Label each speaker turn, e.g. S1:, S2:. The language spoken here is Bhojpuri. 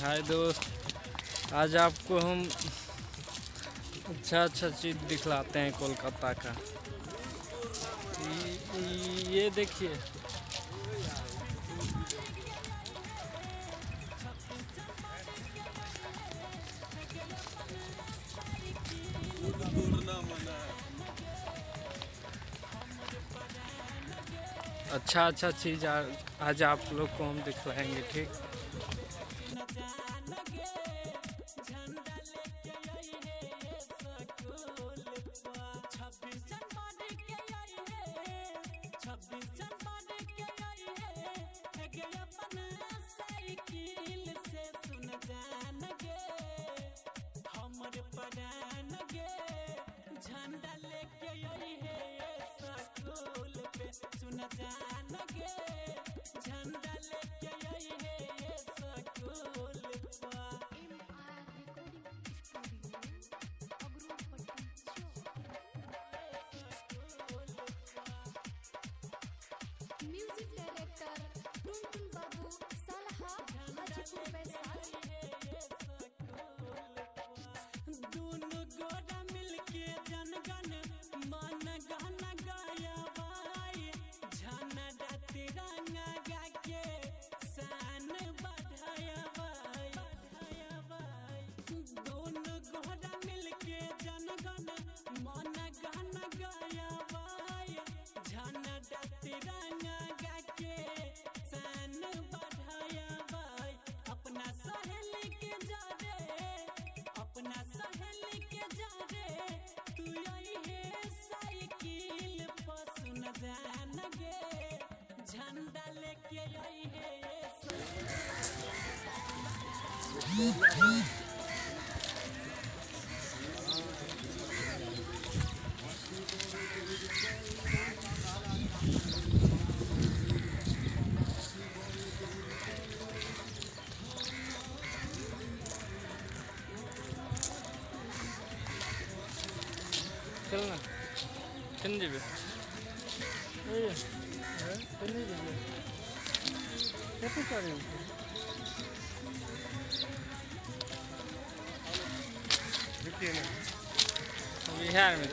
S1: हाय दोस्त, आज आपको हम अच्छा चीज़ दिखलाते हैं कोलकाता का। ये देखिए, अच्छा चीज़ आज आप लोग को हम दिखलाएंगे। ठीक,
S2: झंडा लेके आई है स्कूल पे, सुन जान गे झंडा लेके आई है स्कूल
S3: म्यूजिक डायरेक्टर टुनटुन बाबू सलहा हाजीपुर वैशाली।
S2: दोनों गोरा मिलके जनगण मन गाना गाया भाई, झंडा तिरंगा गा के शान बढ़ाया भाई। दोनों गोरा मिलके जनगण मन गाना गाया भाई, झंडा तिरंगा गा के शान बढ़ाया भाई। अपना सहेली के जा रे, अपना सहेली के जा रे, तू आई है साइकिल पर, सुन जान गे झंडा लेके आई है
S1: चलना चल जी
S2: देखिए ना
S1: बिहार में